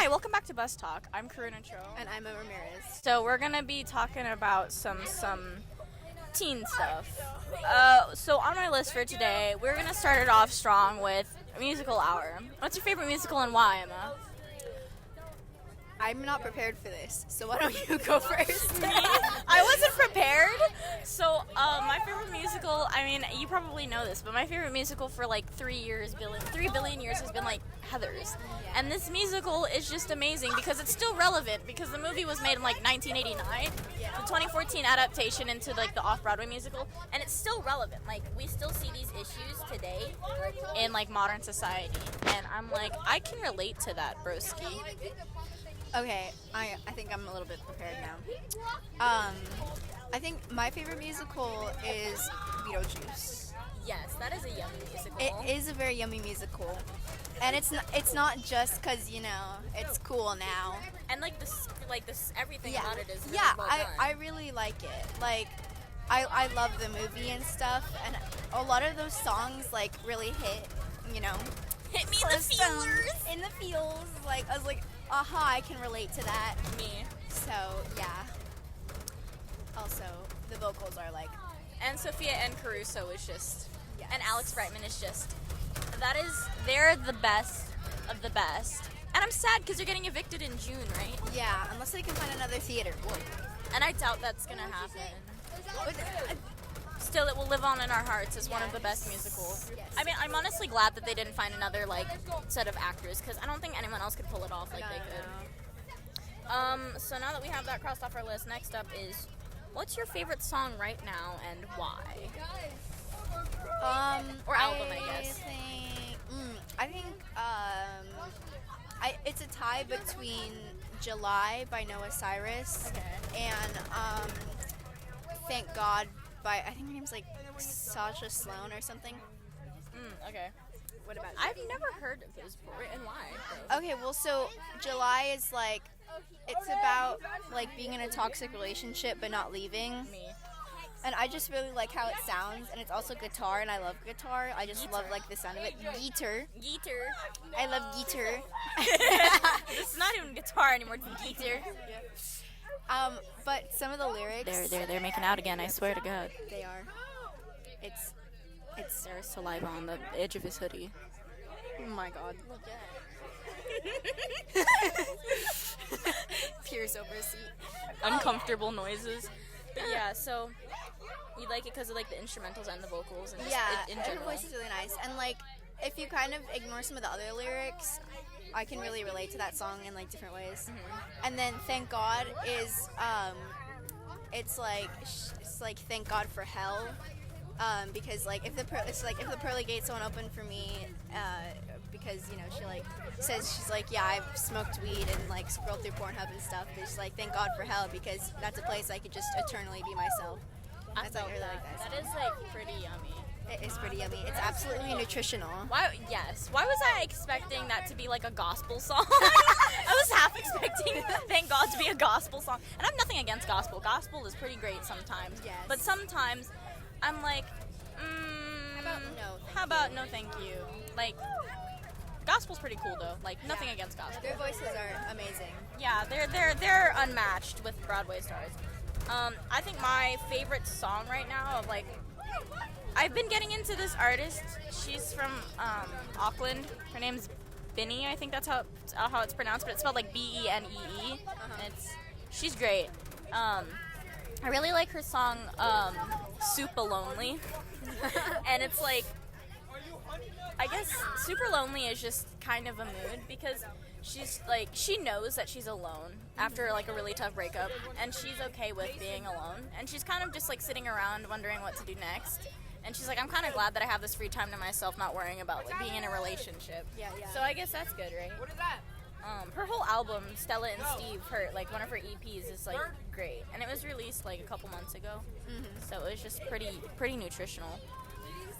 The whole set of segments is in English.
Hi, welcome back to Bus Talk. I'm Karuna Cho. And I'm Emma Ramirez. So we're gonna be talking about some teen stuff. So on my list for today, we're gonna start it off strong with musical hour. What's your favorite musical and why, Emma? I'm not prepared for this, so why don't you go first? I wasn't prepared. So my favorite musical, I mean, you probably know this, but my favorite musical for like 3 billion years has been like Heathers. And this musical is just amazing because it's still relevant because the movie was made in like 1989, the 2014 adaptation into like the off-Broadway musical, and it's still relevant. Like we still see these issues today in like modern society, and I'm like, I can relate to that, broski. Okay, I think I'm a little bit prepared now. I think my favorite musical is Beetlejuice. Yes, that is a yummy musical. It is a very yummy musical, and it's not just because it's cool now. And like this, everything about it is really yeah. well done. I really like it. Like, I love the movie and stuff, and a lot of those songs like really hit. Hit me in the feelers. In the feels. Like I was like, aha, I can relate to that. Me. So yeah. Also, the vocals are like. And Sophia and Caruso is just, Yes. and Alex Brightman is just, they're the best of the best. And I'm sad because they're getting evicted in June, right? Yeah, unless they can find another theater. And I doubt that's gonna happen. But, Still, it will live on in our hearts as one of the best musicals. Yes. I mean, I'm honestly glad that they didn't find another like set of actors because I don't think anyone else could pull it off like they could. So now that we have that crossed off our list, next up is, what's your favorite song right now and why? Or album, I guess. It's a tie between July by Noah Cyrus and Thank God by, I think her name's like Sasha Sloan or something. Okay. What about you? I've never heard of those before, and why? Okay, well, so July is like, it's about like being in a toxic relationship but not leaving. Me. And I just really like how it sounds, and it's also guitar, and I love guitar. I just love like the sound of it. Guitar. I love guitar. It's not even guitar anymore, it's guitar. But some of the lyrics. They're making out again, I swear to God. They are. It's. There's saliva on the edge of his hoodie. Oh my God. Look Peers over a seat. Uncomfortable noises. But yeah, so you like it because of like the instrumentals and the vocals and just in her general. voice is really nice. And like, if you kind of ignore some of the other lyrics, I can really relate to that song in like different ways. Mm-hmm. And then Thank God is, it's like thank God for hell. Because like if the pearly gates won't open for me, because she like says she's like, yeah, I've smoked weed and like scrolled through Pornhub and stuff. It's like thank God for hell because that's a place I could just eternally be myself. I That's felt like really that. like that. That is like pretty yummy. It is pretty yummy. It's absolutely nutritional. Why was I expecting that to be like a gospel song? I was half expecting Thank God to be a gospel song. And I have nothing against gospel. Gospel is pretty great sometimes. Yes. But sometimes I'm like, how about no thank you? Like, gospel's pretty cool though. Like, nothing against gospel. Their voices are amazing. Yeah, they're unmatched with Broadway stars. I think my favorite song right now of like, I've been getting into this artist. She's from Auckland. Her name's Binnie. I think that's how it's pronounced, but it's spelled like Benee. And she's great. I really like her song Super Lonely. And it's like, I guess Super Lonely is just kind of a mood because she's like, she knows that she's alone after like a really tough breakup, and she's okay with being alone, and she's kind of just like sitting around wondering what to do next. And she's like, I'm kind of glad that I have this free time to myself, not worrying about like being in a relationship. Yeah. So I guess that's good, right? What is that? Her whole album, Stella and Steve, like one of her EPs, is like great, and it was released like a couple months ago. So it was just pretty nutritional.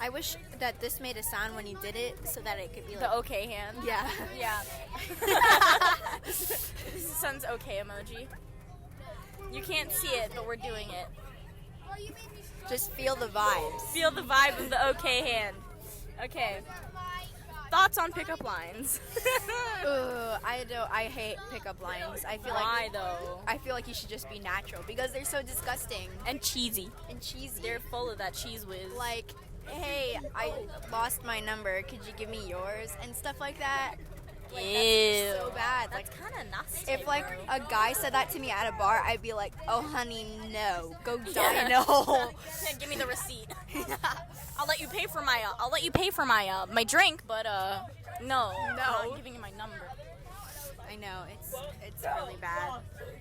I wish that this made a sound when you did it so that it could be like The okay hand. Yeah. Yeah. Sun's okay emoji. You can't see it, but we're doing it. Just feel the vibes. Feel the vibe of the okay hand. Okay. Thoughts on pickup lines? I hate pickup lines. I feel Why though? I feel like you should just be natural because they're so disgusting And cheesy. and cheesy. They're full of that cheese whiz. Like, hey, I lost my number. Could you give me yours and stuff like that? Like, Ew. that's so bad. That's Like, kind of nasty. if like bro. a guy said that to me at a bar, I'd be like, "Oh, honey, no, go die in a hole." Yeah, give me the receipt. I'll let you pay for my my drink, but no, I'm not giving you my number. I know it's really bad.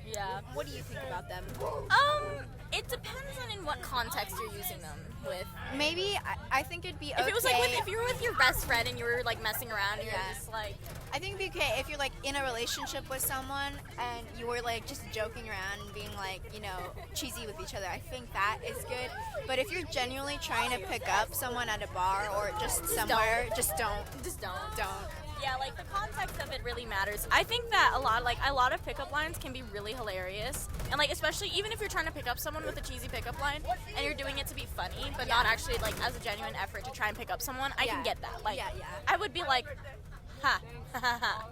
Yeah. What do you think about them? It depends on in what context you're using them with. Maybe I think it'd be okay. If it was like if you were with your best friend and you were like messing around, and you're Yeah. just like, I think it'd be okay if you're like in a relationship with someone and you were like just joking around and being like, you know, cheesy with each other. I think that is good. But if you're genuinely trying to pick up someone at a bar or just somewhere, just don't. just don't. Don't. Yeah, like the context of it really matters. I think that a lot of pickup lines can be really hilarious, and like especially even if you're trying to pick up someone with a cheesy pickup line and you're doing it to be funny, but not actually like as a genuine effort to try and pick up someone. I can get that. Like, yeah. I would be like, ha ha ha ha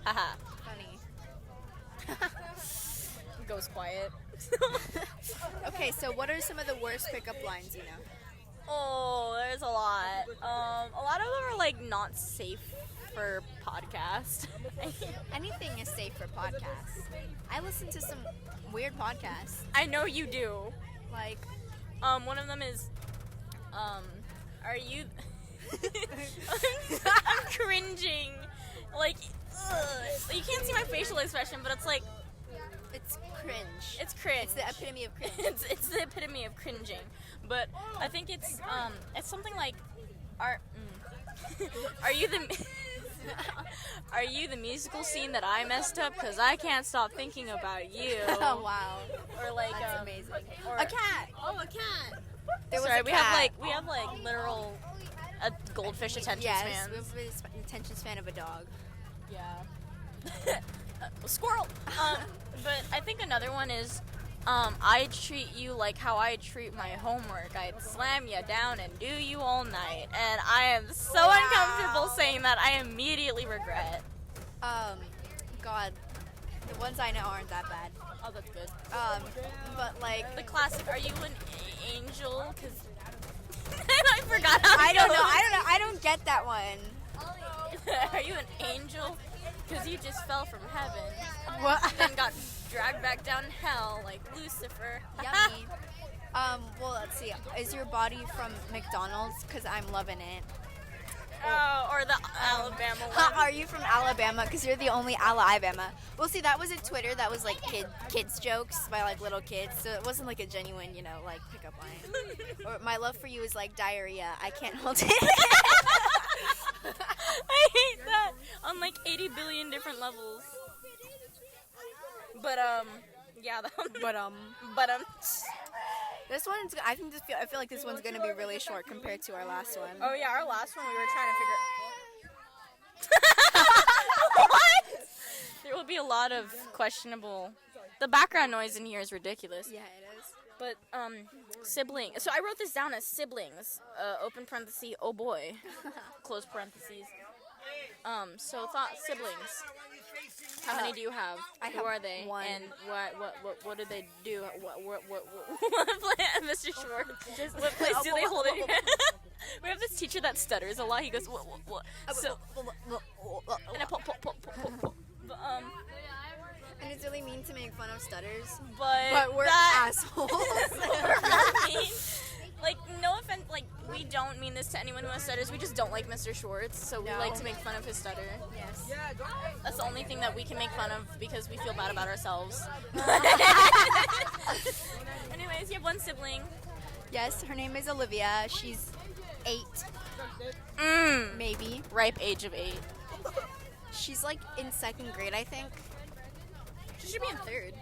ha ha. Funny. Goes quiet. Okay, so what are some of the worst pickup lines you know? Oh, there's a lot. A lot of them are like not safe for podcast. Anything is safe for podcasts. I listen to some weird podcasts. I know you do. Like, One of them is, are you? I'm cringing. Like, ugh. You can't see my facial expression, but it's like, it's cringe. it's cringe. It's the epitome of cringe. it's the epitome of cringing. But I think it's something like, are you the are you the musical scene that I messed up? 'Cause I can't stop thinking about you. Oh, wow. Or like, That's amazing. or- A cat. Oh, a cat. There was Sorry, a we cat. have like literal goldfish attention Yes, spans. we have the attention span of a dog. Yeah. Squirrel. But I think another one is, I treat you like how I treat my homework. I'd slam you down and do you all night. And I am so uncomfortable saying that. I immediately regret. God, the ones I know aren't that bad. Oh, that's good. But like, The classic, are you an angel? Because I forgot how I it don't know. goes. I don't get that one. Are you an angel? Because you just fell from heaven. What? Then got dragged back down hell like Lucifer. Yummy. Well, let's see. Is your body from McDonald's? Because I'm loving it. Oh, or the Alabama one. Are you from Alabama? Because you're the only Alabama. Well, see, that was a Twitter that was like kids jokes by like little kids, so it wasn't like a genuine, you know, like pickup line. Or my love for you is like diarrhea. I can't hold it. I hate that on like 80 billion different levels. But yeah. But This one's. I feel like this one's gonna be really short compared to our last one. Oh yeah, our last one we were trying to figure. What? There will be a lot of questionable. The background noise in here is ridiculous. Yeah, it is. But sibling. So I wrote this down as siblings. Open parenthesis. Oh boy. Close parentheses. So siblings. How many do you have? I Who have are they? one. And what do they do? What Mr. Schwartz? What place do they hold it? We have this teacher that stutters a lot. He goes what? So and I pop. But, And it's really mean to make fun of stutters. but we're that- assholes. We're mean. Like, no offense, like, we don't mean this to anyone who has stutters. We just don't like Mr. Schwartz, so we No. like to make fun of his stutter. Yes. That's the only thing that we can make fun of because we feel bad about ourselves. Anyways, you have one sibling. Yes, her name is Olivia. She's 8, maybe. Ripe age of 8. She's like in 2nd grade, I think. She should be in 3rd.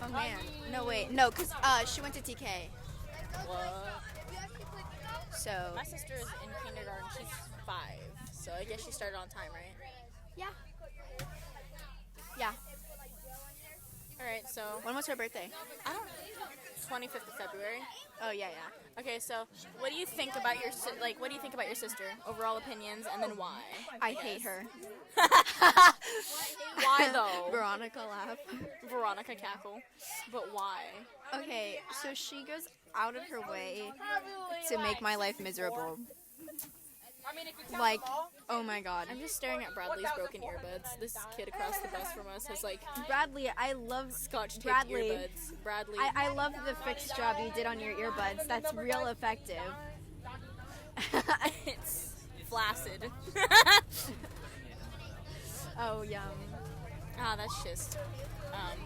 Oh man. No, wait. No, because she went to TK. What? So, My sister is in kindergarten. She's 5, so I guess she started on time, right? yeah. Yeah. All right, so When was her birthday? I don't. 25th of February. Oh yeah, yeah. Okay, so what do you think about what do you think about your sister? Overall opinions, and then why? I hate her. Why though? Veronica laugh. Veronica cackle. But why? Okay, so she goes out of her way to make my life miserable. Like, oh my god. I'm just staring at Bradley's broken earbuds. This kid across the bus from us has like Bradley, I love Scotch tape Bradley. earbuds. Bradley. I love the fixed job you did on your earbuds. That's real effective. It's flaccid. Oh, yum. Ah, that's just.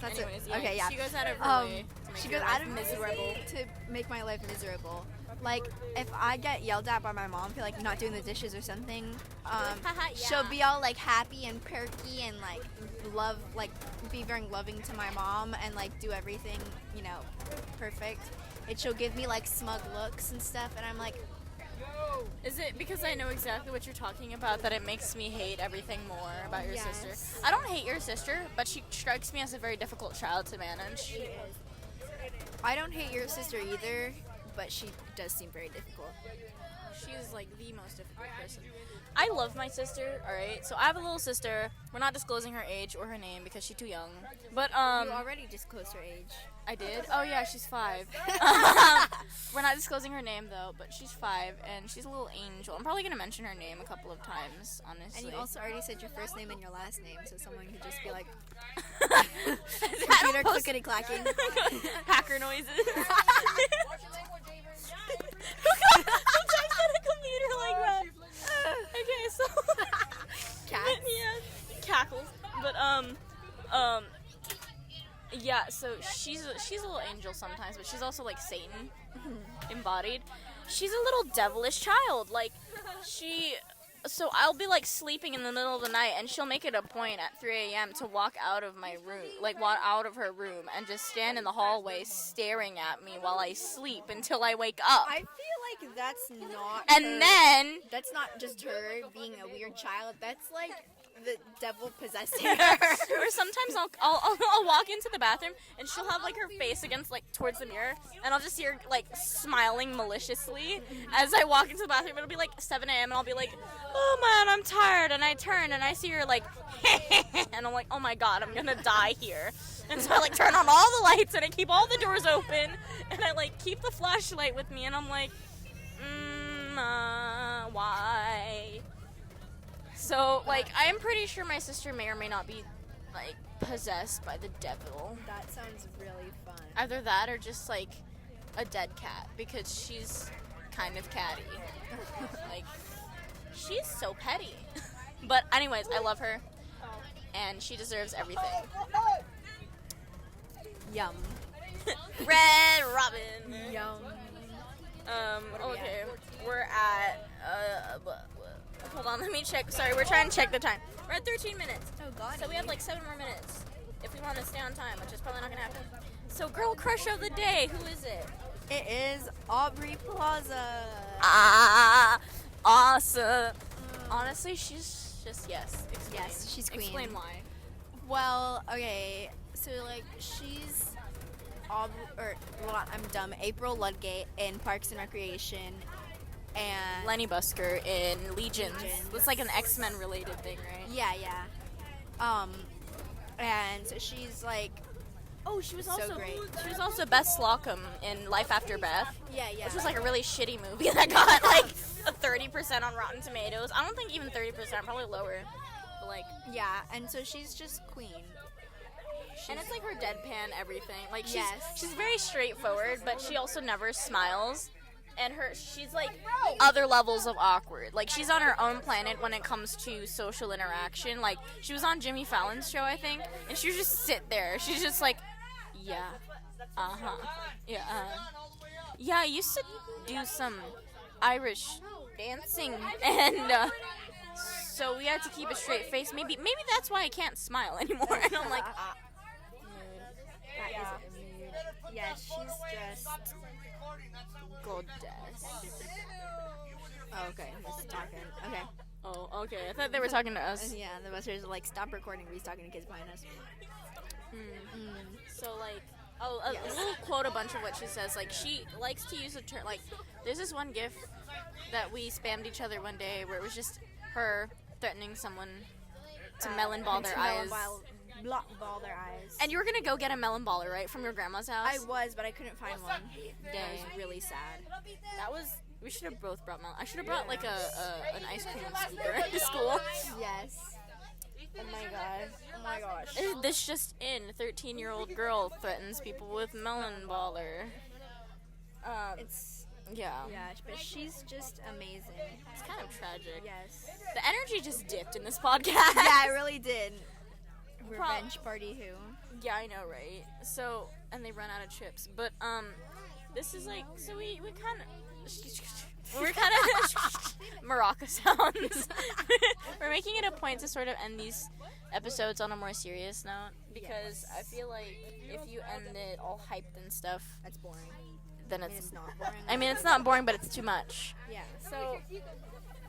That's anyways, it. Okay, yeah. She goes out of her way to make She your goes life out of her miserable. way to make my life miserable. Like, if I get yelled at by my mom for like not doing the dishes or something, Haha, yeah. she'll be all like happy and perky and like be very loving to my mom and like do everything, you know, perfect. And she'll give me like smug looks and stuff, and I'm like, Is it because I know exactly what you're talking about that it makes me hate everything more about your Yes. sister? I don't hate your sister, but she strikes me as a very difficult child to manage. I don't hate your sister either, but she does seem very difficult. She's like the most difficult person. I love my sister, alright? So I have a little sister. We're not disclosing her age or her name because she's too young. But, You already disclosed her age. I did? Oh yeah, she's 5. We're not disclosing her name though, but she's 5 and she's a little angel. I'm probably gonna mention her name a couple of times, honestly. And you also already said your first name and your last name, so someone could just be like, I computer don't post clickety clacking. hacker noises. Who types on a computer like that? Okay, so Cats. yeah, cackles. But yeah. So she's a little angel sometimes, but she's also like Satan embodied. She's a little devilish child. Like so I'll be like sleeping in the middle of the night, and she'll make it a point at 3 a.m. to walk out of my room, like walk out of her room, and just stand in the hallway staring at me while I sleep until I wake up. I feel like that's not And her. then That's not just her being a weird child. That's like the devil possessing her. or sometimes I'll walk into the bathroom and she'll have like her face against like towards the mirror, and I'll just see her like smiling maliciously as I walk into the bathroom. It'll be like 7 a.m. and I'll be like, oh man, I'm tired, and I turn and I see her like and I'm like, oh my god, I'm gonna die here. And so I like turn on all the lights and I keep all the doors open and I like keep the flashlight with me, and I'm like, why? So, like, I'm pretty sure my sister may or may not be, like, possessed by the devil. That sounds really fun. Either that or just, like, a dead cat, because she's kind of catty. Like, she's so petty. But anyways, I love her, and she deserves everything. Yum. Red Robin! Yum. Okay, we're at, hold on, let me check. Sorry, we're trying to check the time. We're at 13 minutes. Oh god. So we have like 7 more minutes if we want to stay on time, which is probably not gonna happen. So girl crush of the day, who is it? It is Aubrey Plaza. Ah, awesome. Honestly, she's just yes. Explain. Yes, she's queen. Explain why. Well, okay, so like she's I'm dumb. April Ludgate in Parks and Recreation, and Lenny Busker in Legions. Legions. It's like an X-Men related thing, right? yeah. And so she's like, Oh, she was So also great. She was also Beth Slocum in Life After Beth. yeah. Which was like a really shitty movie that got like a 30% on Rotten Tomatoes. I don't think even 30%, probably lower. But like, yeah, and so she's just queen. and it's like her deadpan everything. Like Yes. she's very straightforward, but she also never smiles. And she's like other levels of awkward. Like she's on her own planet when it comes to social interaction. Like she was on Jimmy Fallon's show, I think, and she would just sit there. She's just like, yeah, yeah, yeah. I used to do some Irish dancing, and so we had to keep a straight face. Maybe that's why I can't smile anymore. And I'm like, That is a mood. Yeah, she's just goddess. Oh, okay, he's talking. Okay. Oh, okay. I thought they were talking to us. Yeah, the buzzers are like, stop recording. He's talking to kids behind us. So like, a Yes. little quote a bunch of what she says. Like, she likes to use a term. Like, there's this one gif that we spammed each other one day where it was just her threatening someone to melon ball their eyes. Ball their eyes. And you were gonna go get a melon baller, right, from your grandma's house? I was, but I couldn't find one. That was really sad. That was. We should have both brought melon. I should have brought like an ice cream scooper to school. Yes. Oh my god. Oh my gosh. This just in: 13-year-old girl threatens people with melon baller. It's Yeah. but she's just amazing. It's kind of tragic. Yes. The energy just dipped in this podcast. Yeah, it really did. Revenge party who? Yeah, I know, right? So, and they run out of chips. But, this is like, so we're kind of maraca sounds. We're making it a point to sort of end these episodes on a more serious note, because I feel like if you end it all hyped and stuff, That's boring. then It's not boring. I mean, it's not boring, but it's too much. Yeah. So,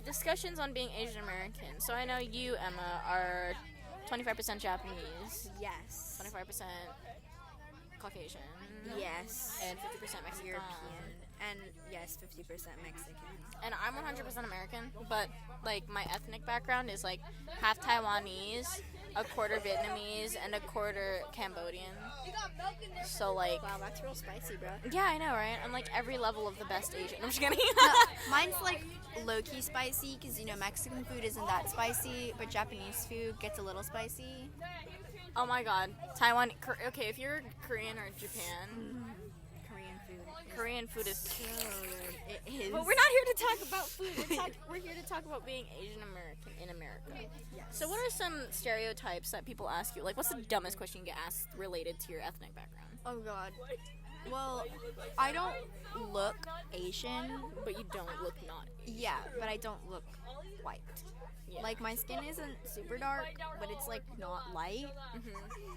discussions on being Asian American. So I know you, Emma, are 25% Japanese, Yes. 25% Caucasian, Yes. and 50% Mexican. European. And yes, 50% Mexican. And I'm 100% American, but like my ethnic background is like half Taiwanese, a quarter Vietnamese, and a quarter Cambodian. So like, Wow, that's real spicy, bro. yeah, I know, right? I'm like every level of the best Asian. I'm just kidding. Mine's like low-key spicy because, you know, Mexican food isn't that spicy, but Japanese food gets a little spicy. Oh my god, Taiwan. Okay, if you're Korean or Japan, Korean food Korean food is. so good. It is. But we're not here to talk about food. We're here to talk about being Asian American in America. Yes. So, what are some stereotypes that people ask you? Like, what's the dumbest question you get asked related to your ethnic background? Oh god. Well, I don't look Asian. But you don't look not. Yeah, but I don't look white. Yeah. Like, my skin isn't super dark, but it's like not light.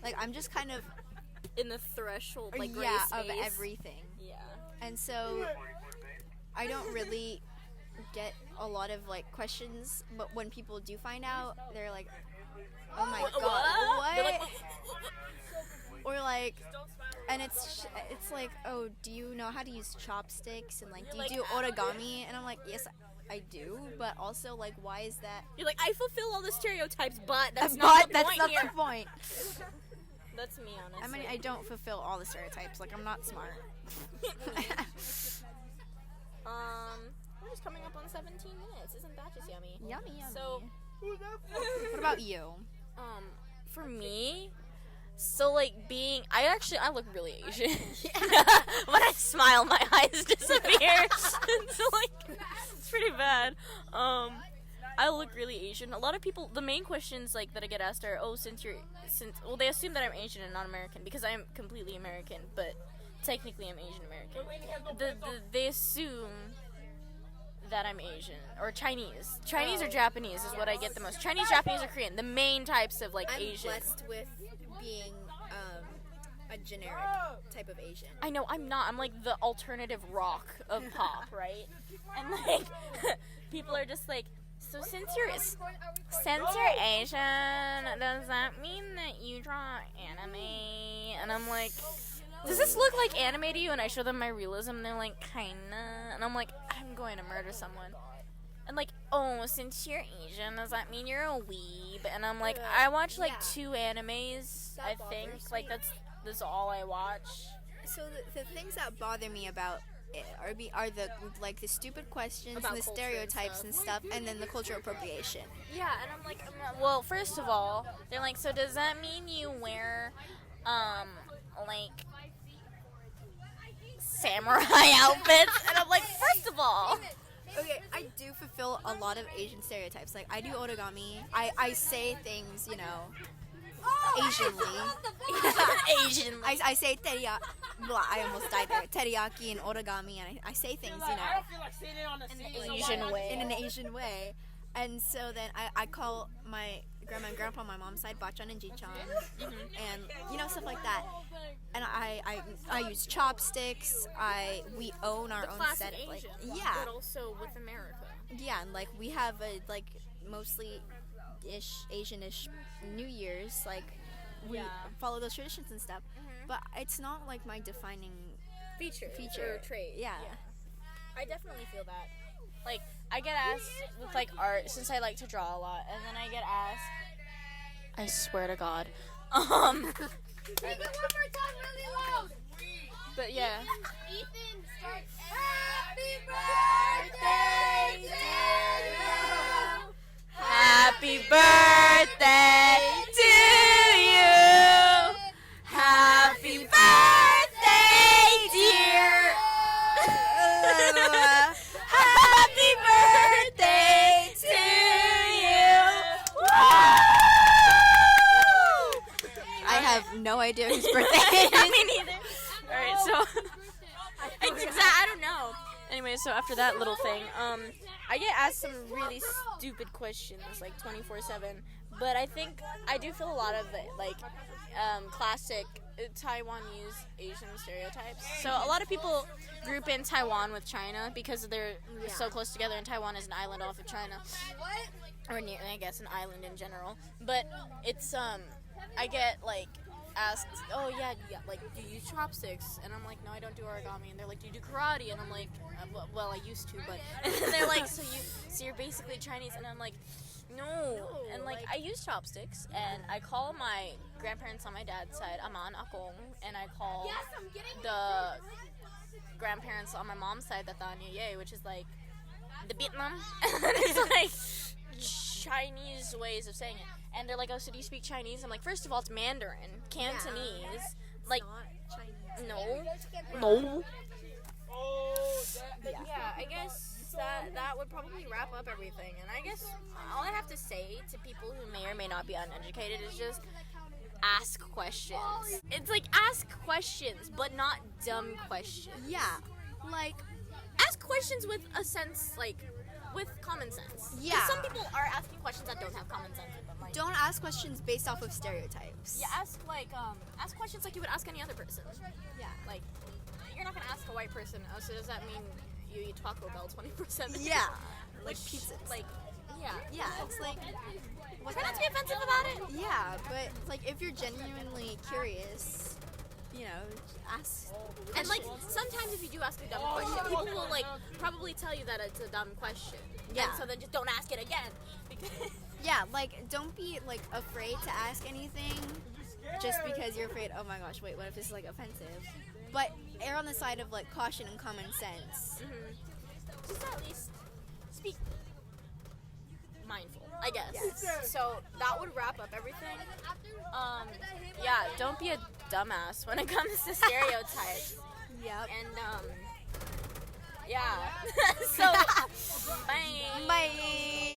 Like, I'm just kind of In the threshold, like gray yeah space. of everything. Yeah. And so I don't really get a lot of like questions, but when people do find out, they're like, "Oh my god, what?" They're like, Or like, and it's like, "Oh, do you know how to use chopsticks?" And like, "Do you do origami?" And I'm like, "Yes, I do." But also, like, why is that? You're like, I fulfill all the stereotypes, but that's But not the that's point not here. the point. That's me, honestly. I mean, I don't fulfill all the stereotypes. Like, I'm not smart. We're just coming up on 17 minutes. Isn't that just yummy? Yummy. So, What about you? for me, so like I look really Asian. When I smile, my eyes disappear. So like, it's pretty bad. I look really Asian. A lot of people, the main questions like that I get asked are, well, they assume that I'm Asian and not American because I'm completely American, but technically I'm Asian American. They assume that I'm Asian or Chinese. Chinese or Japanese is what I get the most. Chinese, Japanese, or Korean. The main types of like I'm Asian. blessed with being a generic type of Asian. I know I'm not. I'm like the alternative rock of pop, right? And like people are just like, so since you're Asian, does that mean that you draw anime? And I'm like, does this look like anime to you? And I show them my realism, and they're like, kinda. And I'm like, I'm going to murder someone. And like, oh, since you're Asian, does that mean you're a weeb? And I'm like, I watch like 2 animes, I think. Like that's all I watch. So the things that bother me about it are the like the stupid questions About and the culture stereotypes and and stuff, and then the cultural appropriation. Yeah, and I'm like, well, first of all, they're like, so does that mean you wear, like, samurai outfits? And I'm like, first of all. Okay, I do fulfill a lot of Asian stereotypes. Like, I do origami. I say things, you know, Asianly. Asian. I say teriyaki. Blah, I almost died there. Teriyaki and origami, and I say things, you know, In an Asian way. in an Asian way. And so then I call my grandma and grandpa on my mom's side bachan and jichan, and you know, stuff like that. And I use chopsticks. We own our own Classic set of like Asian, yeah. but also with America. Yeah, and like we have a like mostly Asian-ish New Year's, like we Yeah. follow those traditions and stuff. Mhm. But it's not like my defining feature feature. or trait. Yeah. I definitely feel that. Like, I get asked with like art since I like to draw a lot, and then I get asked. I swear to God. Take it one more time, really loud. But yeah. Ethan, start. Happy birthday to you. Happy birthday to you. Happy birthday, dear. Happy birthday to you. I have no idea whose birthday it is. Me neither. All right, so I don't know. Anyway, so after that little thing, I get asked some really stupid questions like 24/7. But I think I do feel a lot of the like classic Taiwanese Asian stereotypes. So a lot of people group in Taiwan with China because they're so close together, and Taiwan is an island off of China, or near, I guess, an island in general. But it's I get like asked, oh yeah, like, do you use chopsticks? And I'm like, no, I don't do origami. And they're like, do you do karate? And I'm like, well, I used to, but. And they're like, so you're basically Chinese? And I'm like, no. And like, I use chopsticks, and I call my grandparents on my dad's side Aman, Akong, and I call the grandparents on my mom's side Tatanya Ye, which is like the Vietnam. And it's like Chinese ways of saying it. And they're like, oh, so do you speak Chinese? I'm like, first of all, it's Mandarin, Cantonese. Like, no. But yeah, I guess that would probably wrap up everything. And I guess all I have to say to people who may or may not be uneducated is just ask questions. It's like, ask questions, but not dumb questions. Yeah, like, Ask questions with a sense, like, with common sense. 'Cause Yeah. some people are asking questions that don't have common sense in them. Like, don't ask questions based off of stereotypes. yeah, ask questions like you would ask any other person. Yeah. Like, you're not gonna ask a white person, oh, so does that mean you eat Taco Bell 24/7? Yeah. Like Which, pizzas. like, yeah. Yeah, it's like, Try not to be offensive about it. yeah, but like if you're genuinely curious, you know, ask. And like, sometimes if you do ask a dumb question, people will like probably tell you that it's a dumb question. Yeah. And so then just don't ask it again. Because Yeah, like don't be like afraid to ask anything just because you're afraid, oh my gosh, wait, what if this is like offensive? But err on the side of like caution and common sense. just at least speak mindful, I guess. Yes. So that would wrap up everything. Yeah, don't be a dumbass when it comes to stereotypes. Yep. And yeah. So bye. Bye.